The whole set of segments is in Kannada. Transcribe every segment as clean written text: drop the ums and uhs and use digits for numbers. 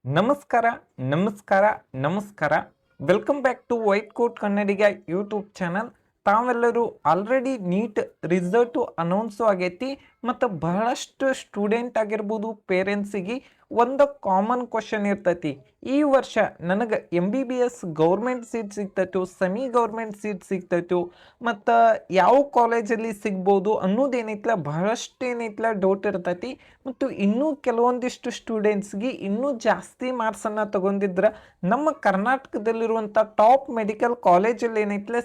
ನಮಸ್ಕಾರ ನಮಸ್ಕಾರ ನಮಸ್ಕಾರ welcome back to white coat Kannadiga YouTube channel. ತಾವೆಲ್ಲರೂ ಆಲ್ರೆಡಿ ನೀಟ್ ರಿಸಲ್ಟು ಅನೌನ್ಸು ಆಗೈತಿ ಮತ್ತು ಬಹಳಷ್ಟು ಸ್ಟೂಡೆಂಟ್ ಆಗಿರ್ಬೋದು ಪೇರೆಂಟ್ಸಿಗೆ ಒಂದು ಕಾಮನ್ ಕ್ವಶನ್ ಇರ್ತೈತಿ. ಈ ವರ್ಷ ನನಗೆ MBBS ಗೌರ್ಮೆಂಟ್ ಸೀಟ್ ಸಿಗ್ತೈತು, ಸೆಮಿ ಗೌರ್ಮೆಂಟ್ ಸೀಟ್ ಸಿಗ್ತೈತು ಮತ್ತು ಯಾವ ಕಾಲೇಜಲ್ಲಿ ಸಿಗ್ಬೋದು ಅನ್ನೋದೇನೈತ್ಲ ಬಹಳಷ್ಟು ಏನೈತ್ಲ ಡೌಟ್ ಇರ್ತೈತಿ. ಮತ್ತು ಇನ್ನೂ ಕೆಲವೊಂದಿಷ್ಟು ಸ್ಟೂಡೆಂಟ್ಸ್ಗೆ ಇನ್ನೂ ಜಾಸ್ತಿ ಮಾರ್ಕ್ಸನ್ನು ತಗೊಂಡಿದ್ರೆ ನಮ್ಮ ಕರ್ನಾಟಕದಲ್ಲಿರುವಂಥ ಟಾಪ್ ಮೆಡಿಕಲ್ ಕಾಲೇಜಲ್ಲಿ ಏನೈತ್ಲ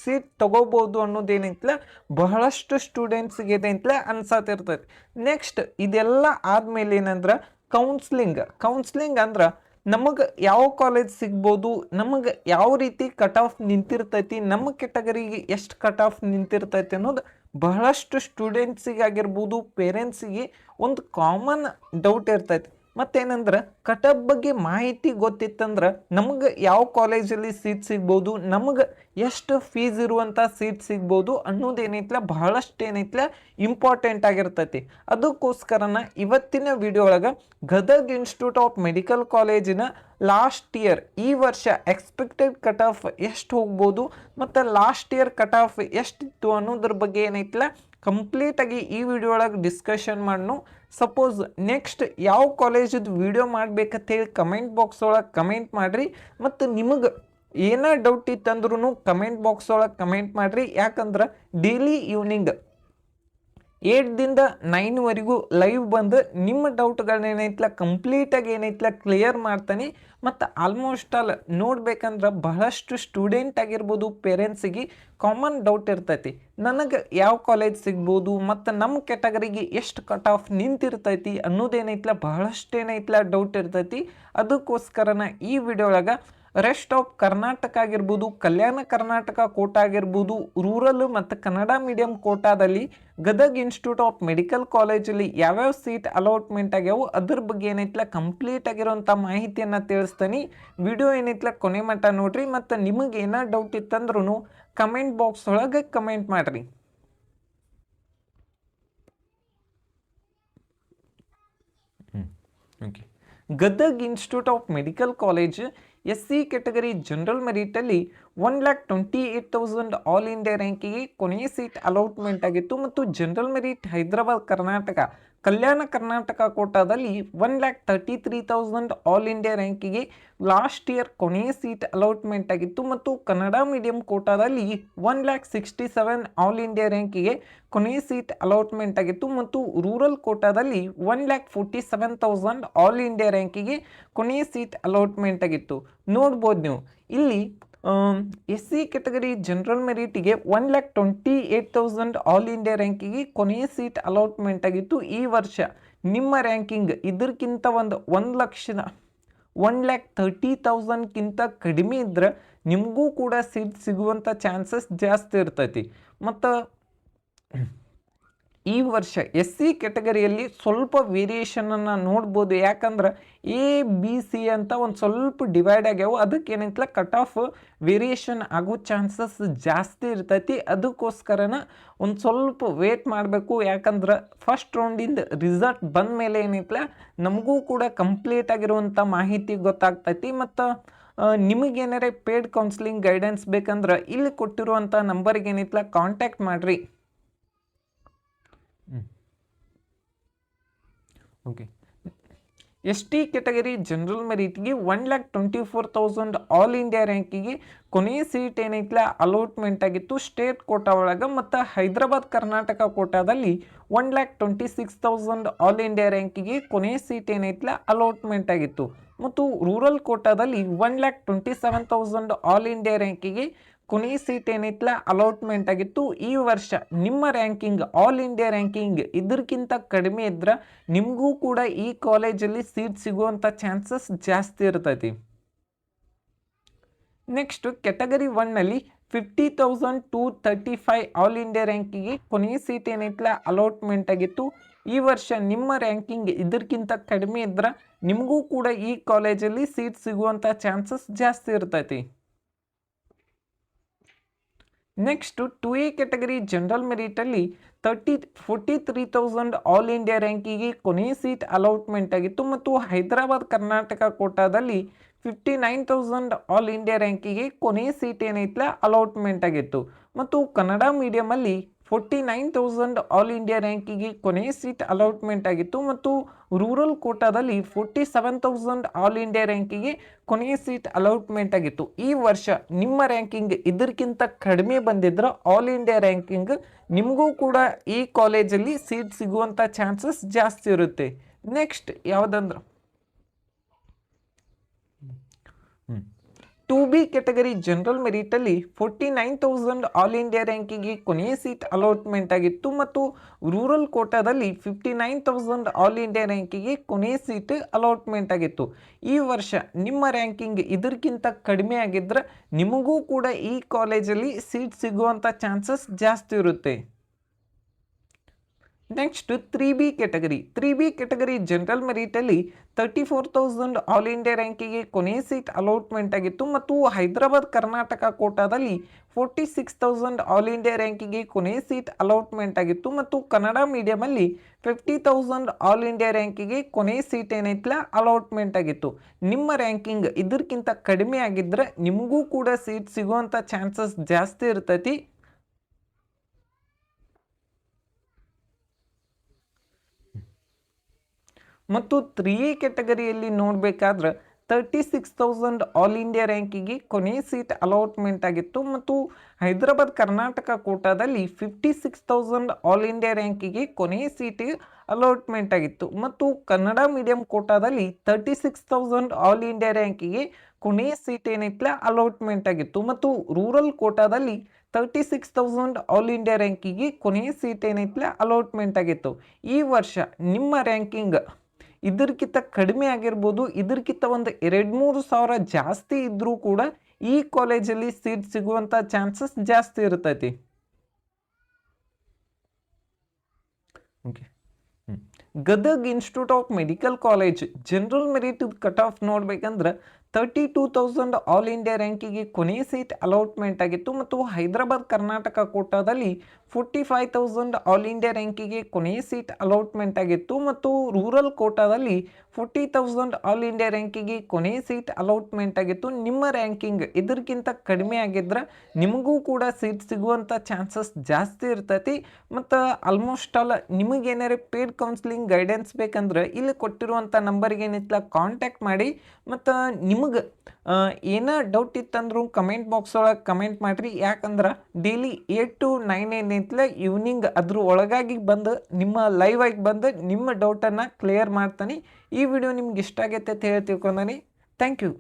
ಸೀಟ್ ತಗೋಬೋದು ಅನ್ನೋದೇನೈತ್ಲ ಬಹಳಷ್ಟು ಸ್ಟೂಡೆಂಟ್ಸ್ಗೆ ಏನೈತ್ಲ ಅನ್ಸತ್ತಿರ್ತೈತಿ. ನೆಕ್ಸ್ಟ್ ಇದೆಲ್ಲ ಆದಮೇಲೆ ಏನಂದ್ರೆ ಕೌನ್ಸ್ಲಿಂಗ್ ಅಂದ್ರೆ ನಮಗೆ ಯಾವ ಕಾಲೇಜ್ ಸಿಗ್ಬೋದು, ನಮಗೆ ಯಾವ ರೀತಿ ಕಟ್ ಆಫ್ ನಿಂತಿರ್ತೈತಿ, ನಮ್ಮ ಕೆಟಗರಿಗೆ ಎಷ್ಟು ಕಟ್ ಆಫ್ ನಿಂತಿರ್ತೈತಿ ಅನ್ನೋದು ಬಹಳಷ್ಟು ಸ್ಟೂಡೆಂಟ್ಸಿಗೆ ಆಗಿರ್ಬೋದು ಪೇರೆಂಟ್ಸಿಗೆ ಒಂದು ಕಾಮನ್ ಡೌಟ್ ಇರ್ತೈತಿ. ಮತ್ತೇನಂದ್ರೆ ಕಟ್ ಆಫ್ ಬಗ್ಗೆ ಮಾಹಿತಿ ಗೊತ್ತಿತ್ತಂದ್ರೆ ನಮಗೆ ಯಾವ ಕಾಲೇಜಲ್ಲಿ ಸೀಟ್ ಸಿಗ್ಬೋದು, ನಮಗೆ ಎಷ್ಟು ಫೀಸ್ ಇರುವಂಥ ಸೀಟ್ ಸಿಗ್ಬೋದು ಅನ್ನೋದೇನೈತ್ಲ ಬಹಳಷ್ಟು ಏನೈತ್ಲ ಇಂಪಾರ್ಟೆಂಟ್ ಆಗಿರ್ತೈತಿ. ಅದಕ್ಕೋಸ್ಕರನ ಇವತ್ತಿನ ವಿಡಿಯೋ ಒಳಗೆ ಗದಗ್ ಇನ್ಸ್ಟಿಟ್ಯೂಟ್ ಆಫ್ ಮೆಡಿಕಲ್ ಕಾಲೇಜಿನ ಲಾಸ್ಟ್ ಇಯರ್ ಈ ವರ್ಷ ಎಕ್ಸ್ಪೆಕ್ಟೆಡ್ ಕಟ್ ಆಫ್ ಎಷ್ಟು ಹೋಗ್ಬೋದು ಮತ್ತು ಲಾಸ್ಟ್ ಇಯರ್ ಕಟ್ ಆಫ್ ಎಷ್ಟಿತ್ತು ಅನ್ನೋದ್ರ ಬಗ್ಗೆ ಏನೈತ್ಲ ಕಂಪ್ಲೀಟಾಗಿ ಈ ವಿಡಿಯೋ ಒಳಗೆ ಡಿಸ್ಕಷನ್ ಮಾಡ್ನು. ಸಪೋಸ್ ನೆಕ್ಸ್ಟ್ ಯಾವ ಕಾಲೇಜದ್ದು ವಿಡಿಯೋ ಮಾಡ್ಬೇಕಂತೇಳಿ ಕಮೆಂಟ್ ಬಾಕ್ಸ್ ಒಳಗೆ ಕಮೆಂಟ್ ಮಾಡಿರಿ. ಮತ್ತು ನಿಮಗೆ ಏನೋ ಡೌಟ್ ಇತ್ತಂದ್ರೂ ಕಮೆಂಟ್ ಬಾಕ್ಸ್ ಒಳಗೆ ಕಮೆಂಟ್ ಮಾಡಿರಿ. ಯಾಕಂದ್ರೆ ಡೈಲಿ ಈವ್ನಿಂಗ್ 8ದಿಂದ 9ವರೆಗೂ ಲೈವ್ ಬಂದು ನಿಮ್ಮ ಡೌಟ್ಗಳನ್ನೇನೈತ್ಲ ಕಂಪ್ಲೀಟಾಗಿ ಏನೈತ್ಲ ಕ್ಲಿಯರ್ ಮಾಡ್ತಾನೆ. ಮತ್ತು ಆಲ್ಮೋಸ್ಟ್ ಆಲ್ ನೋಡ್ಬೇಕಂದ್ರೆ ಬಹಳಷ್ಟು ಸ್ಟೂಡೆಂಟ್ ಆಗಿರ್ಬೋದು ಪೇರೆಂಟ್ಸಿಗೆ ಕಾಮನ್ ಡೌಟ್ ಇರ್ತೈತಿ, ನನಗೆ ಯಾವ ಕಾಲೇಜ್ ಸಿಗ್ಬೋದು ಮತ್ತು ನಮ್ಮ ಕೆಟಗರಿಗೆ ಎಷ್ಟು ಕಟ್ ಆಫ್ ನಿಂತಿರ್ತೈತಿ ಅನ್ನೋದೇನೈತ್ಲ ಬಹಳಷ್ಟು ಏನೈತ್ಲ ಡೌಟ್ ಇರ್ತೈತಿ. ಅದಕ್ಕೋಸ್ಕರನ ಈ ವಿಡಿಯೋ ಒಳಗೆ ರೆಸ್ಟ್ ಆಫ್ ಕರ್ನಾಟಕ ಆಗಿರ್ಬೋದು, ಕಲ್ಯಾಣ ಕರ್ನಾಟಕ ಕೋಟಾ ಆಗಿರ್ಬೋದು, ರೂರಲ್ ಮತ್ತು ಕನ್ನಡ ಮೀಡಿಯಂ ಕೋಟಾದಲ್ಲಿ ಗದಗ್ ಇನ್ಸ್ಟಿಟ್ಯೂಟ್ ಆಫ್ ಮೆಡಿಕಲ್ ಕಾಲೇಜಲ್ಲಿ ಯಾವ್ಯಾವ ಸೀಟ್ ಅಲಾಟ್ಮೆಂಟ್ ಆಗ್ಯಾವು ಅದ್ರ ಬಗ್ಗೆ ಏನೈತ್ಲ ಕಂಪ್ಲೀಟ್ ಆಗಿರೋಂಥ ಮಾಹಿತಿಯನ್ನು ತಿಳಿಸ್ತೀನಿ. ವಿಡಿಯೋ ಏನೈತ್ಲ ಕೊನೆ ಮಟ್ಟ ನೋಡ್ರಿ. ಮತ್ತು ನಿಮಗೆ ಏನೋ ಡೌಟ್ ಇತ್ತಂದ್ರೂ ಕಮೆಂಟ್ ಬಾಕ್ಸ್ ಒಳಗೆ ಕಮೆಂಟ್ ಮಾಡಿರಿ. Okay, Gadag institute of medical college SC category general ಮೆರಿಟಲ್ಲಿ 1,28,000 ಆಲ್ ಇಂಡಿಯಾ ರ್ಯಾಂಕಿಗೆ ಕೊನೆಯ ಸೀಟ್ ಅಲಾಟ್ಮೆಂಟ್ ಆಗಿತ್ತು. ಮತ್ತು ಜನರಲ್ ಮೆರಿಟ್ ಹೈದರಾಬಾದ್ ಕರ್ನಾಟಕ ಕಲ್ಯಾಣ ಕರ್ನಾಟಕ ಕೋಟಾದಲ್ಲಿ 1,33,000 ಆಲ್ ಇಂಡಿಯಾ ರ್ಯಾಂಕಿಗೆ ಲಾಸ್ಟ್ ಇಯರ್ ಕೊನೆಯ ಸೀಟ್ ಅಲಾಟ್ಮೆಂಟ್ ಆಗಿತ್ತು. ಮತ್ತು ಕನ್ನಡ ಮೀಡಿಯಂ ಕೋಟಾದಲ್ಲಿ 1,67,000 ಆಲ್ ಇಂಡಿಯಾ ರ್ಯಾಂಕಿಗೆ ಕೊನೆಯ ಸೀಟ್ ಅಲಾಟ್ಮೆಂಟ್ ಆಗಿತ್ತು. ಮತ್ತು ರೂರಲ್ ಕೋಟಾದಲ್ಲಿ 1,47,000 ಆಲ್ ಇಂಡಿಯಾ ರ್ಯಾಂಕಿಗೆ ಕೊನೆಯ ಸೀಟ್ ಅಲಾಟ್ಮೆಂಟ್ ಆಗಿತ್ತು. ನೋಡ್ಬೋದು ನೀವು ಇಲ್ಲಿ SC ಕೆಟಗರಿ ಜನರಲ್ ಮೆರಿಟಿಗೆ 1,28,000 ಆಲ್ ಇಂಡಿಯಾ ರ್ಯಾಂಕಿಗೆ ಕೊನೆಯ ಸೀಟ್ ಅಲಾಟ್ಮೆಂಟ್ ಆಗಿತ್ತು. ಈ ವರ್ಷ ನಿಮ್ಮ ರ್ಯಾಂಕಿಂಗ್ ಇದಕ್ಕಿಂತ 1,30,000ಕ್ಕಿಂತ ಕಡಿಮೆ ಇದ್ದರೆ ನಿಮಗೂ ಕೂಡ ಸೀಟ್ ಸಿಗುವಂಥ ಚಾನ್ಸಸ್ ಜಾಸ್ತಿ ಇರ್ತೈತಿ. ಮತ್ತು ಈ ವರ್ಷ SC ಕೆಟಗರಿಯಲ್ಲಿ ಸ್ವಲ್ಪ ವೇರಿಯೇಷನನ್ನು ನೋಡ್ಬೋದು. ಯಾಕಂದ್ರೆ ABC ಅಂತ ಒಂದು ಸ್ವಲ್ಪ ಡಿವೈಡ್ ಆಗ್ಯಾವು, ಅದಕ್ಕೇನೈತಲ್ಲ ಕಟ್ ಆಫ್ ವೇರಿಯೇಷನ್ ಆಗೋ ಚಾನ್ಸಸ್ ಜಾಸ್ತಿ ಇರ್ತೈತಿ. ಅದಕ್ಕೋಸ್ಕರನ ಒಂದು ಸ್ವಲ್ಪ ವೇಟ್ ಮಾಡಬೇಕು. ಯಾಕಂದ್ರೆ ಫಸ್ಟ್ ರೌಂಡಿಂದ ರಿಸಲ್ಟ್ ಬಂದ ಮೇಲೆ ಏನೈತಲ್ಲ ನಮಗೂ ಕೂಡ ಕಂಪ್ಲೀಟ್ ಆಗಿರುವಂಥ ಮಾಹಿತಿ ಗೊತ್ತಾಗ್ತೈತಿ. ಮತ್ತು ನಿಮಗೇನಾರೇ ಪೇಯ್ಡ್ ಕೌನ್ಸಿಲಿಂಗ್ ಗೈಡೆನ್ಸ್ ಬೇಕಂದ್ರೆ ಇಲ್ಲಿ ಕೊಟ್ಟಿರುವಂಥ ನಂಬರ್ಗೆ ಏನೈತಲ್ಲ ಕಾಂಟ್ಯಾಕ್ಟ್ ಮಾಡಿರಿ. ಓಕೆ, ST ಕೆಟಗರಿ ಜನರಲ್ ಮೆರಿಟ್ಗೆ 1,24,000 ಆಲ್ ಇಂಡಿಯಾ ರ್ಯಾಂಕಿಗೆ ಕೊನೆಯ ಸೀಟ್ ಏನೈತಲ್ಲ ಅಲಾಟ್ಮೆಂಟ್ ಆಗಿತ್ತು ಸ್ಟೇಟ್ ಕೋಟಾ ಒಳಗೆ. ಮತ್ತು ಹೈದರಾಬಾದ್ ಕರ್ನಾಟಕ ಕೋಟಾದಲ್ಲಿ 1,26,000 ಆಲ್ ಇಂಡಿಯಾ ರ್ಯಾಂಕಿಗೆ ಕೊನೆಯ ಸೀಟ್ ಏನೈತಲ್ಲ ಅಲಾಟ್ಮೆಂಟ್ ಆಗಿತ್ತು. ಮತ್ತು ರೂರಲ್ ಕೋಟಾದಲ್ಲಿ 1,27,000 ಆಲ್ ಇಂಡಿಯಾ ರ್ಯಾಂಕಿಗೆ ಕೊನೆಯ ಸೀಟ್ ಏನೈತಲ್ಲ ಅಲಾಟ್ಮೆಂಟ್ ಆಗಿತ್ತು. ಈ ವರ್ಷ ನಿಮ್ಮ ರ್ಯಾಂಕಿಂಗ್ ಆಲ್ ಇಂಡಿಯಾ ರ್ಯಾಂಕಿಂಗ್ ಇದಕ್ಕಿಂತ ಕಡಿಮೆ ಇದ್ರೆ ನಿಮಗೂ ಕೂಡ ಈ ಕಾಲೇಜಲ್ಲಿ ಸೀಟ್ ಸಿಗುವಂಥ ಚಾನ್ಸಸ್ ಜಾಸ್ತಿ ಇರ್ತೈತಿ. ನೆಕ್ಸ್ಟ್ ಕೆಟಗರಿ 1ನಲ್ಲಿ 50,000 to 35 ಆಲ್ ಇಂಡಿಯಾ ರ್ಯಾಂಕಿಗೆ ಕೊನೆಯ ಸೀಟ್ ಏನೈತಲ್ಲ ಅಲಾಟ್ಮೆಂಟ್ ಆಗಿತ್ತು. ಈ ವರ್ಷ ನಿಮ್ಮ ರ್ಯಾಂಕಿಂಗ್ ಇದಕ್ಕಿಂತ ಕಡಿಮೆ ಇದ್ರೆ ನಿಮಗೂ ಕೂಡ ಈ ಕಾಲೇಜಲ್ಲಿ ಸೀಟ್ ಸಿಗುವಂಥ ಚಾನ್ಸಸ್ ಜಾಸ್ತಿ ಇರ್ತೈತಿ. ನೆಕ್ಸ್ಟ್ 2A ಕ್ಯಾಟಗರಿ ಜನರಲ್ ಮೆರಿಟಲ್ಲಿ 43,000 ಆಲ್ ಇಂಡಿಯಾ ರ್ಯಾಂಕಿಗೆ ಕೊನೆಯ ಸೀಟ್ ಅಲಾಟ್ಮೆಂಟ್ ಆಗಿತ್ತು ಮತ್ತು ಹೈದರಾಬಾದ್ ಕರ್ನಾಟಕ ಕೋಟಾದಲ್ಲಿ 59,000 ಆಲ್ ಇಂಡಿಯಾ ರ್ಯಾಂಕಿಗೆ ಕೊನೆಯ ಸೀಟ್ ಏನೈತಲ್ಲ ಅಲಾಟ್ಮೆಂಟ್ ಆಗಿತ್ತು ಮತ್ತು ಕನ್ನಡ ಮೀಡಿಯಮಲ್ಲಿ 49,000 ಆಲ್ ಇಂಡಿಯಾ ರ್ಯಾಂಕಿಗೆ ಕೊನೆಯ ಸೀಟ್ ಅಲಾಟ್ಮೆಂಟ್ ಆಗಿತ್ತು ಮತ್ತು ರೂರಲ್ ಕೋಟಾದಲ್ಲಿ 47,000 ಆಲ್ ಇಂಡಿಯಾ ರ್ಯಾಂಕಿಗೆ ಕೊನೆಯ ಸೀಟ್ ಅಲಾಟ್ಮೆಂಟ್ ಆಗಿತ್ತು. ಈ ವರ್ಷ ನಿಮ್ಮ ರ್ಯಾಂಕಿಂಗ್ ಇದಕ್ಕಿಂತ ಕಡಿಮೆ ಬಂದಿದ್ರೆ ಆಲ್ ಇಂಡಿಯಾ ರ್ಯಾಂಕಿಂಗ್ ನಿಮಗೂ ಕೂಡ ಈ ಕಾಲೇಜಲ್ಲಿ ಸೀಟ್ ಸಿಗುವಂಥ ಚಾನ್ಸಸ್ ಜಾಸ್ತಿ ಇರುತ್ತೆ. ನೆಕ್ಸ್ಟ್ ಯಾವುದಂದ್ರೆ 2B ಕ್ಯಾಟಗರಿ ಜನರಲ್ ಮೆರಿಟಲ್ಲಿ 49,000 ಆಲ್ ಇಂಡಿಯಾ ರ್ಯಾಂಕಿಗೆ ಕೊನೆಯ ಸೀಟ್ ಅಲಾಟ್ಮೆಂಟ್ ಆಗಿತ್ತು ಮತ್ತು ರೂರಲ್ ಕೋಟಾದಲ್ಲಿ 59,000 ಆಲ್ ಇಂಡಿಯಾ ರ್ಯಾಂಕಿಗೆ ಕೊನೆಯ ಸೀಟ್ ಅಲಾಟ್ಮೆಂಟ್ ಆಗಿತ್ತು. ಈ ವರ್ಷ ನಿಮ್ಮ ರ್ಯಾಂಕಿಂಗ್ ಇದಕ್ಕಿಂತ ಕಡಿಮೆ ಆಗಿದ್ರೆ ನಿಮಗೂ ಕೂಡ ಈ ಕಾಲೇಜಲ್ಲಿ ಸೀಟ್ ಸಿಗುವಂಥ ಚಾನ್ಸಸ್ ಜಾಸ್ತಿ ಇರುತ್ತೆ. ನೆಕ್ಸ್ಟ್ 3B ಕ್ಯಾಟಗರಿ ಜನರಲ್ ಮೆರಿಟಲ್ಲಿ 34,000 ಆಲ್ ಇಂಡಿಯಾ ರ್ಯಾಂಕಿಗೆ ಕೊನೆಯ ಸೀಟ್ ಅಲಾಟ್ಮೆಂಟ್ ಆಗಿತ್ತು ಮತ್ತು ಹೈದರಾಬಾದ್ ಕರ್ನಾಟಕ ಕೋಟಾದಲ್ಲಿ 46,000 ಆಲ್ ಇಂಡಿಯಾ ರ್ಯಾಂಕಿಗೆ ಕೊನೆಯ ಸೀಟ್ ಅಲಾಟ್ಮೆಂಟ್ ಆಗಿತ್ತು ಮತ್ತು ಕನ್ನಡ ಮೀಡಿಯಮಲ್ಲಿ 50,000 ಆಲ್ ಇಂಡಿಯಾ ರ್ಯಾಂಕಿಗೆ ಕೊನೆಯ ಸೀಟ್ ಏನೈತಲ್ಲ ಅಲಾಟ್ಮೆಂಟ್ ಆಗಿತ್ತು. ನಿಮ್ಮ ರ್ಯಾಂಕಿಂಗ್ ಇದಕ್ಕಿಂತ ಕಡಿಮೆ ಆಗಿದ್ರೆ ನಿಮಗೂ ಕೂಡ ಸೀಟ್ ಸಿಗುವಂಥ ಚಾನ್ಸಸ್ ಜಾಸ್ತಿ ಇರ್ತೈತಿ. ಮತ್ತು 3A ಕ್ಯಾಟಗರಿಯಲ್ಲಿ ನೋಡಬೇಕಾದ್ರೆ 36,000 ಆಲ್ ಇಂಡಿಯಾ ರ್ಯಾಂಕಿಗೆ ಕೊನೆಯ ಸೀಟ್ ಅಲಾಟ್ಮೆಂಟ್ ಆಗಿತ್ತು ಮತ್ತು ಹೈದರಾಬಾದ್ ಕರ್ನಾಟಕ ಕೋಟಾದಲ್ಲಿ 56,000 ಆಲ್ ಇಂಡಿಯಾ ರ್ಯಾಂಕಿಗೆ ಕೊನೆಯ ಸೀಟ್ ಅಲಾಟ್ಮೆಂಟ್ ಆಗಿತ್ತು ಮತ್ತು ಕನ್ನಡ ಮೀಡಿಯಂ ಕೋಟಾದಲ್ಲಿ 36,000 ಆಲ್ ಇಂಡಿಯಾ ರ್ಯಾಂಕಿಗೆ ಕೊನೆಯ ಸೀಟ್ ಏನೈತಲ್ಲ ಅಲಾಟ್ಮೆಂಟ್ ಆಗಿತ್ತು ಮತ್ತು ರೂರಲ್ ಕೋಟಾದಲ್ಲಿ 36,000 ಆಲ್ ಇಂಡಿಯಾ ರ್ಯಾಂಕಿಗೆ ಕೊನೆಯ ಸೀಟ್ ಏನೈತಲ್ಲ ಅಲಾಟ್ಮೆಂಟ್ ಆಗಿತ್ತು. ಈ ವರ್ಷ ನಿಮ್ಮ ರ್ಯಾಂಕಿಂಗ್ ಇದಕ್ಕಿಂತ ಕಡಿಮೆ ಆಗಿರ್ಬೋದು, ಇದಕ್ಕಿಂತ ಒಂದು 2-3 ಸಾವಿರ ಜಾಸ್ತಿ ಇದ್ದರೂ ಕೂಡ ಈ ಕಾಲೇಜಲ್ಲಿ ಸೀಟ್ ಸಿಗುವಂಥ ಚಾನ್ಸಸ್ ಜಾಸ್ತಿ ಇರ್ತೈತಿ. Okay, Gadag institute of medical college general merit cut off ನೋಡ್ಬೇಕಂದ್ರೆ 32,000 ಆಲ್ ಇಂಡಿಯಾ ರ್ಯಾಂಕಿಗೆ ಕೊನೆಯ ಸೀಟ್ ಅಲಾಟ್ಮೆಂಟ್ ಆಗಿತ್ತು ಮತ್ತು ಹೈದರಾಬಾದ್ ಕರ್ನಾಟಕ ಕೋಟಾದಲ್ಲಿ 45,000 ಆಲ್ ಇಂಡಿಯಾ ರ್ಯಾಂಕಿಗೆ ಕೊನೆಯ ಸೀಟ್ ಅಲಾಟ್ಮೆಂಟ್ ಆಗಿತ್ತು ಮತ್ತು ರೂರಲ್ ಕೋಟಾದಲ್ಲಿ 40,000 ಆಲ್ ಇಂಡಿಯಾ ರ್ಯಾಂಕಿಗೆ ಕೊನೆಯ ಸೀಟ್ ಅಲಾಟ್ಮೆಂಟ್ ಆಗಿತ್ತು. ನಿಮ್ಮ ರ್ಯಾಂಕಿಂಗ್ ಇದಕ್ಕಿಂತ ಕಡಿಮೆ ಆಗಿದ್ರೆ ನಿಮಗೂ ಕೂಡ ಸೀಟ್ ಸಿಗುವಂಥ ಚಾನ್ಸಸ್ ಜಾಸ್ತಿ ಇರ್ತೈತಿ. ಮತ್ತು ಆಲ್ಮೋಸ್ಟ್ ಆಲ್ ನಿಮಗೇನಾರು ಪೇಡ್ ಕೌನ್ಸಿಲಿಂಗ್ ಗೈಡೆನ್ಸ್ ಬೇಕಂದ್ರೆ ಇಲ್ಲಿ ಕೊಟ್ಟಿರುವಂಥ ನಂಬರ್ಗೆ ಏನಿತ್ತಲ್ಲ ಕಾಂಟ್ಯಾಕ್ಟ್ ಮಾಡಿ. ಮತ್ತು ನಿಮಗೆ ಏನೋ ಡೌಟ್ ಇತ್ತಂದ್ರೂ ಕಮೆಂಟ್ ಬಾಕ್ಸ್ ಒಳಗೆ ಕಮೆಂಟ್ ಮಾಡಿರಿ. ಯಾಕಂದ್ರೆ ಡೈಲಿ 8 to 9 ಏನೈತಲ್ಲ ಈವ್ನಿಂಗ್ ಅದ್ರ ಒಳಗಾಗಿ ಬಂದು ನಿಮ್ಮ ಲೈವ್ ಆಗಿ ಬಂದು ನಿಮ್ಮ ಡೌಟನ್ನು ಕ್ಲಿಯರ್ ಮಾಡ್ತಾನೆ. ಈ ವಿಡಿಯೋ ನಿಮ್ಗೆ ಇಷ್ಟ ಆಗೈತೆ ಅಂತ ಹೇಳಿ ತಿಳ್ಕೊಂಡಾನೆ. Thank you.